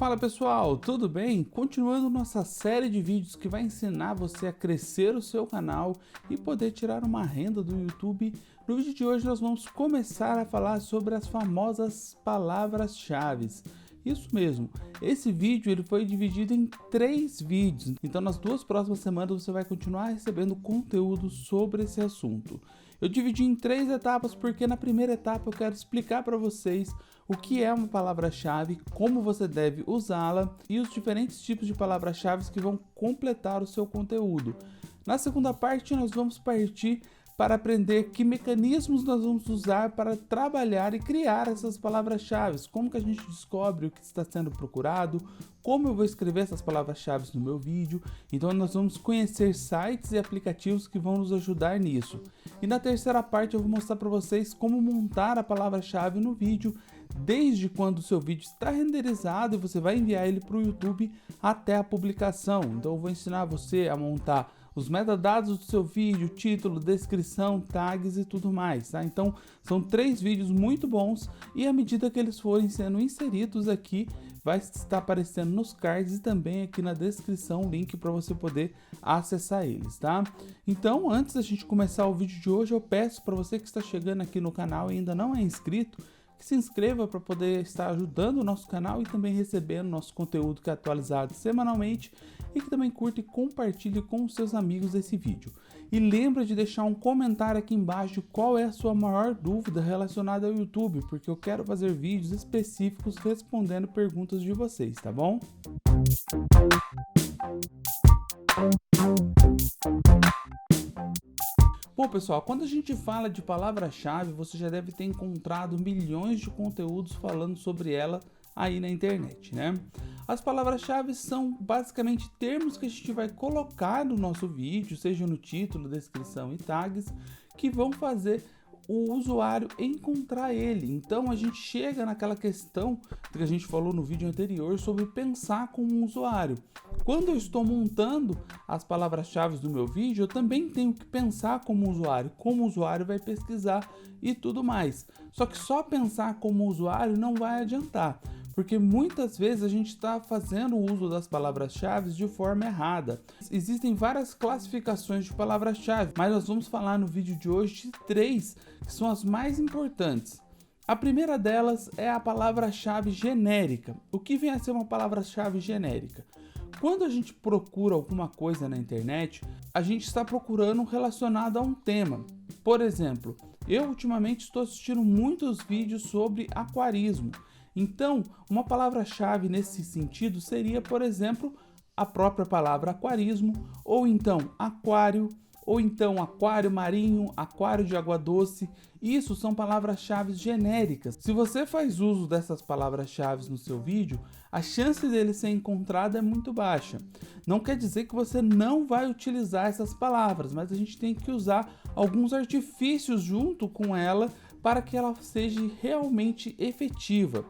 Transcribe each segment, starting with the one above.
Fala pessoal, tudo bem? Continuando nossa série de vídeos que vai ensinar você a crescer o seu canal e poder tirar uma renda do YouTube. No vídeo de hoje nós vamos começar a falar sobre as famosas palavras-chave. Isso mesmo, esse vídeo ele foi dividido em 3 vídeos, então nas 2 próximas semanas você vai continuar recebendo conteúdo sobre esse assunto. Eu dividi em 3 etapas porque na primeira etapa eu quero explicar para vocês o que é uma palavra-chave, como você deve usá-la e os diferentes tipos de palavras-chave que vão completar o seu conteúdo. Na segunda parte nós vamos partir para aprender que mecanismos nós vamos usar para trabalhar e criar essas palavras-chave, como que a gente descobre o que está sendo procurado, como eu vou escrever essas palavras-chave no meu vídeo. Então nós vamos conhecer sites e aplicativos que vão nos ajudar nisso. E na terceira parte eu vou mostrar para vocês como montar a palavra-chave no vídeo, desde quando o seu vídeo está renderizado e você vai enviar ele para o YouTube até a publicação. Então eu vou ensinar você a montar os metadados do seu vídeo, título, descrição, tags e tudo mais, tá? Então são 3 vídeos muito bons e à medida que eles forem sendo inseridos aqui, vai estar aparecendo nos cards e também aqui na descrição o link para você poder acessar eles, tá? Então antes da gente começar o vídeo de hoje, eu peço para você que está chegando aqui no canal e ainda não é inscrito, que se inscreva para poder estar ajudando o nosso canal e também recebendo nosso conteúdo que é atualizado semanalmente, e que também curta e compartilhe com os seus amigos esse vídeo. E lembra de deixar um comentário aqui embaixo de qual é a sua maior dúvida relacionada ao YouTube, porque eu quero fazer vídeos específicos respondendo perguntas de vocês, tá bom? Bom pessoal, quando a gente fala de palavra-chave, você já deve ter encontrado milhões de conteúdos falando sobre ela aí na internet, né? As palavras-chave são basicamente termos que a gente vai colocar no nosso vídeo, seja no título, descrição e tags, que vão fazer o usuário encontrar ele. Então a gente chega naquela questão que a gente falou no vídeo anterior sobre pensar como um usuário. Quando eu estou montando as palavras-chave do meu vídeo, eu também tenho que pensar como usuário, como o usuário vai pesquisar e tudo mais. Só que só pensar como usuário não vai adiantar, porque muitas vezes a gente está fazendo o uso das palavras-chave de forma errada. Existem várias classificações de palavras-chave, mas nós vamos falar no vídeo de hoje de 3 que são as mais importantes. A primeira delas é a palavra-chave genérica. O que vem a ser uma palavra-chave genérica? Quando a gente procura alguma coisa na internet, a gente está procurando relacionado a um tema. Por exemplo, eu ultimamente estou assistindo muitos vídeos sobre aquarismo. Então, uma palavra-chave nesse sentido seria, por exemplo, a própria palavra aquarismo, ou então aquário, ou então aquário marinho, aquário de água doce. Isso são palavras-chave genéricas. Se você faz uso dessas palavras-chave no seu vídeo, a chance dele ser encontrado é muito baixa. Não quer dizer que você não vai utilizar essas palavras, mas a gente tem que usar alguns artifícios junto com ela para que ela seja realmente efetiva.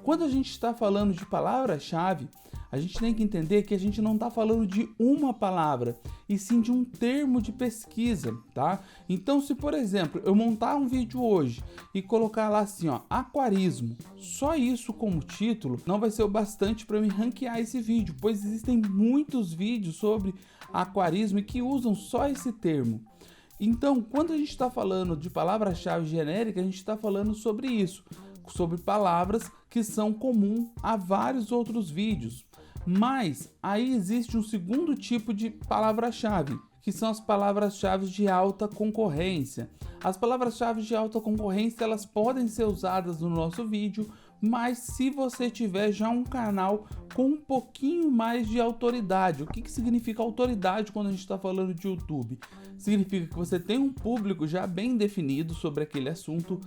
Quando a gente está falando de palavra-chave, a gente tem que entender que a gente não está falando de uma palavra, e sim de um termo de pesquisa, tá? Então, se por exemplo, eu montar um vídeo hoje e colocar lá assim, ó, aquarismo, só isso como título não vai ser o bastante para me ranquear esse vídeo, pois existem muitos vídeos sobre aquarismo e que usam só esse termo. Então, quando a gente está falando de palavra-chave genérica, a gente está falando sobre isso, sobre palavras que são comuns a vários outros vídeos. Mas aí existe um segundo tipo de palavra-chave, que são as palavras-chave de alta concorrência. As palavras-chave de alta concorrência, elas podem ser usadas no nosso vídeo, mas se você tiver já um canal com um pouquinho mais de autoridade. O que significa autoridade quando a gente está falando de YouTube? Significa que você tem um público já bem definido sobre aquele assunto,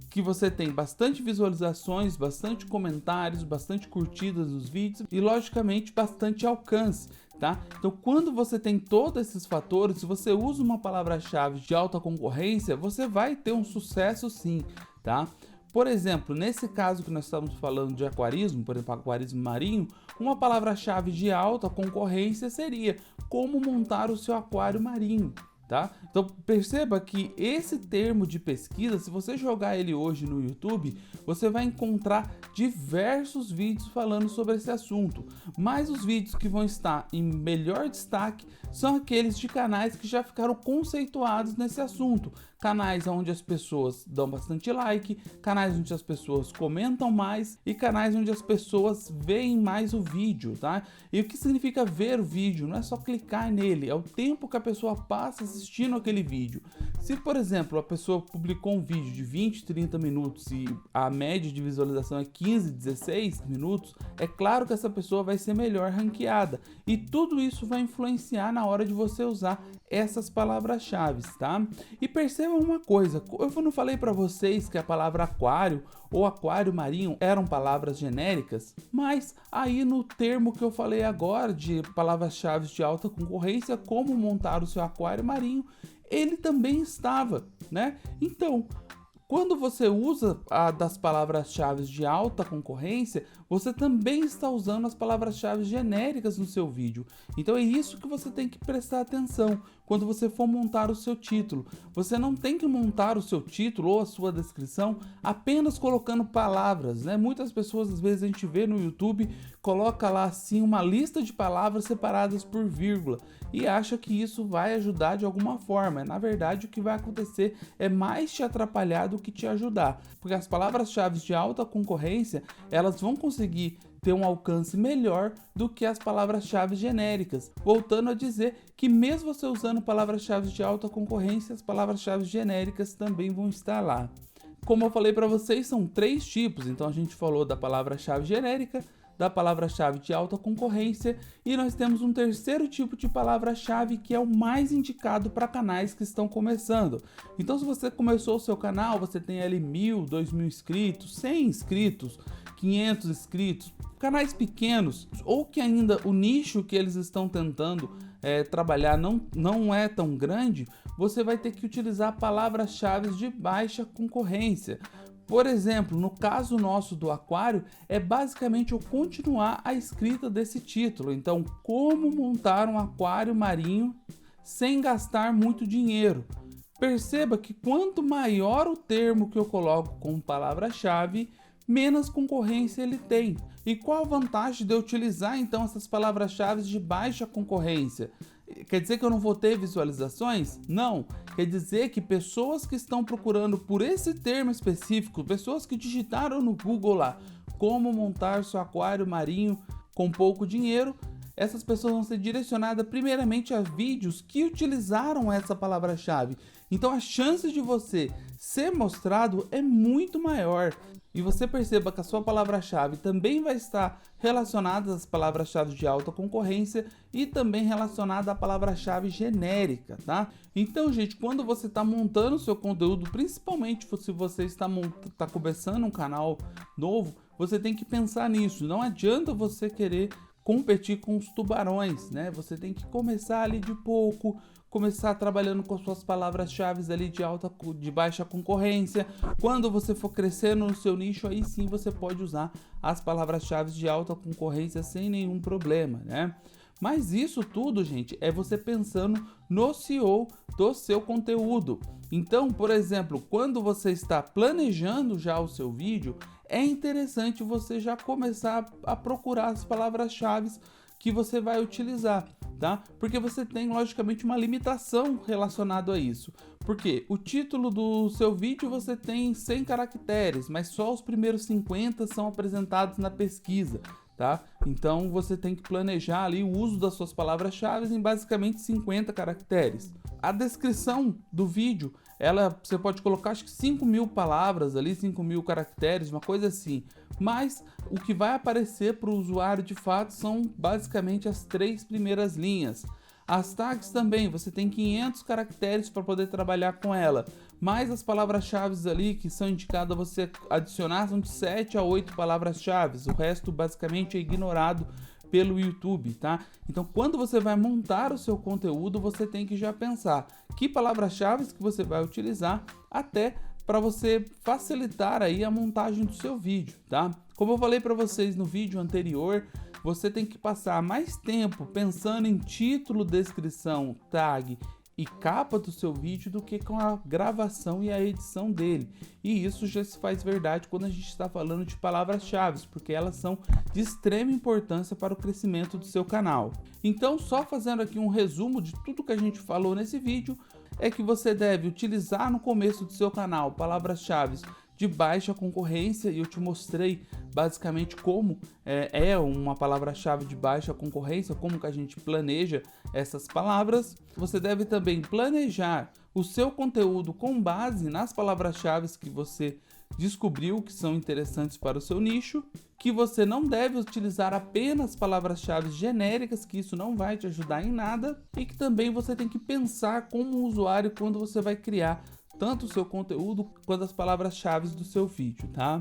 que você tem bastante visualizações, bastante comentários, bastante curtidas nos vídeos e logicamente bastante alcance, tá? Então quando você tem todos esses fatores, se você usa uma palavra-chave de alta concorrência, você vai ter um sucesso sim, tá? Por exemplo, nesse caso que nós estamos falando de aquarismo, por exemplo, aquarismo marinho, uma palavra-chave de alta concorrência seria como montar o seu aquário marinho. tá? Então perceba que esse termo de pesquisa, se você jogar ele hoje no YouTube, você vai encontrar diversos vídeos falando sobre esse assunto, mas os vídeos que vão estar em melhor destaque são aqueles de canais que já ficaram conceituados nesse assunto, canais onde as pessoas dão bastante like, canais onde as pessoas comentam mais e canais onde as pessoas veem mais o vídeo, tá? E o que significa ver o vídeo? Não é só clicar nele, é o tempo que a pessoa passa assistindo aquele vídeo. Se, por exemplo, a pessoa publicou um vídeo de 20, 30 minutos e a média de visualização é 15, 16 minutos, é claro que essa pessoa vai ser melhor ranqueada. E tudo isso vai influenciar na hora de você usar essas palavras-chave, tá? E percebam uma coisa, eu não falei para vocês que a palavra aquário ou aquário marinho eram palavras genéricas, mas aí no termo que eu falei agora de palavras-chave de alta concorrência, como montar o seu aquário marinho, ele também estava, né? Então, quando você usa das palavras-chave de alta concorrência, você também está usando as palavras-chave genéricas no seu vídeo. Então é isso que você tem que prestar atenção quando você for montar o seu título. Você não tem que montar o seu título ou a sua descrição apenas colocando palavras, né? Muitas pessoas, às vezes a gente vê no YouTube, coloca lá assim uma lista de palavras separadas por vírgula e acha que isso vai ajudar de alguma forma. Na verdade, o que vai acontecer é mais te atrapalhar do que te ajudar, porque as palavras-chave de alta concorrência, elas vão conseguir ter um alcance melhor do que as palavras-chave genéricas. Voltando a dizer que mesmo você usando palavras-chave de alta concorrência, as palavras-chave genéricas também vão estar lá. Como eu falei para vocês, são 3 tipos. Então a gente falou da palavra-chave genérica, da palavra-chave de alta concorrência e nós temos um terceiro tipo de palavra-chave que é o mais indicado para canais que estão começando. Então se você começou o seu canal, você tem ali 1.000, 2.000 inscritos, 100 inscritos, 500 inscritos, canais pequenos ou que ainda o nicho que eles estão tentando trabalhar não é tão grande, você vai ter que utilizar palavras-chave de baixa concorrência. Por exemplo, no caso nosso do aquário, é basicamente eu continuar a escrita desse título. Então, como montar um aquário marinho sem gastar muito dinheiro. Perceba que quanto maior o termo que eu coloco como palavra-chave, menos concorrência ele tem. E qual a vantagem de eu utilizar então essas palavras-chave de baixa concorrência? Quer dizer que eu não vou ter visualizações? Não. Quer dizer que pessoas que estão procurando por esse termo específico, pessoas que digitaram no Google lá, como montar seu aquário marinho com pouco dinheiro, essas pessoas vão ser direcionadas primeiramente a vídeos que utilizaram essa palavra-chave. Então a chance de você ser mostrado é muito maior. E você perceba que a sua palavra-chave também vai estar relacionada às palavras-chave de alta concorrência e também relacionada à palavra-chave genérica, tá? Então, gente, quando você está montando o seu conteúdo, principalmente se você está começando um canal novo, você tem que pensar nisso. Não adianta você querer competir com os tubarões, né? Você tem que começar ali de pouco, começar trabalhando com as suas palavras-chave ali de baixa concorrência. Quando você for crescendo no seu nicho, aí sim você pode usar as palavras-chave de alta concorrência sem nenhum problema, né? Mas isso tudo, gente, é você pensando no SEO do seu conteúdo. Então, por exemplo, quando você está planejando já o seu vídeo, é interessante você já começar a procurar as palavras-chave que você vai utilizar, tá? Porque você tem, logicamente, uma limitação relacionada a isso. Porque o título do seu vídeo você tem 100 caracteres, mas só os primeiros 50 são apresentados na pesquisa, tá? Então você tem que planejar ali o uso das suas palavras-chave em basicamente 50 caracteres. A descrição do vídeo, você pode colocar acho que 5.000 palavras ali, 5.000 caracteres, uma coisa assim. Mas o que vai aparecer para o usuário de fato são basicamente as 3 primeiras linhas. As tags também, você tem 500 caracteres para poder trabalhar com ela. Mas as palavras-chave ali que são indicadas a você adicionar são de 7 a 8 palavras-chave. O resto basicamente é ignorado pelo YouTube, tá? Então, quando você vai montar o seu conteúdo, você tem que já pensar que palavras-chave que você vai utilizar até para você facilitar aí a montagem do seu vídeo, tá? Como eu falei para vocês no vídeo anterior, você tem que passar mais tempo pensando em título, descrição, tag e capa do seu vídeo do que com a gravação e a edição dele. E isso já se faz verdade quando a gente está falando de palavras-chave, porque elas são de extrema importância para o crescimento do seu canal. Então, só fazendo aqui um resumo de tudo que a gente falou nesse vídeo, é que você deve utilizar no começo do seu canal palavras-chave de baixa concorrência, e eu te mostrei basicamente como é uma palavra-chave de baixa concorrência, como que a gente planeja essas palavras. Você deve também planejar o seu conteúdo com base nas palavras-chave que você descobriu que são interessantes para o seu nicho, que você não deve utilizar apenas palavras-chave genéricas, que isso não vai te ajudar em nada, e que também você tem que pensar como usuário quando você vai criar tanto o seu conteúdo quanto as palavras-chave do seu vídeo, tá?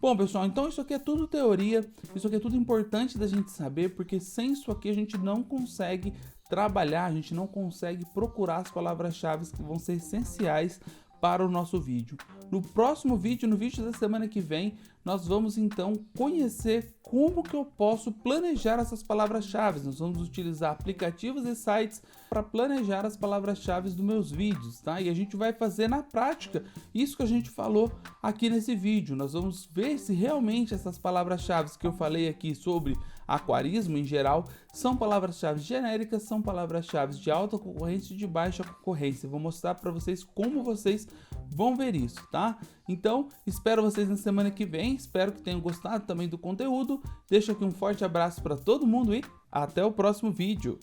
Bom, pessoal, então isso aqui é tudo teoria, isso aqui é tudo importante da gente saber, porque sem isso aqui a gente não consegue trabalhar, a gente não consegue procurar as palavras-chave que vão ser essenciais para o nosso vídeo. No próximo vídeo, no vídeo da semana que vem, nós vamos então conhecer como que eu posso planejar essas palavras-chave. Nós vamos utilizar aplicativos e sites para planejar as palavras-chave dos meus vídeos, tá? E a gente vai fazer na prática isso que a gente falou aqui nesse vídeo. Nós vamos ver se realmente essas palavras-chave que eu falei aqui sobre aquarismo em geral são palavras-chave genéricas, são palavras-chave de alta concorrência e de baixa concorrência. Eu vou mostrar para vocês como vocês vão ver isso, tá? Então, espero vocês na semana que vem, espero que tenham gostado também do conteúdo. Deixo aqui um forte abraço para todo mundo e até o próximo vídeo.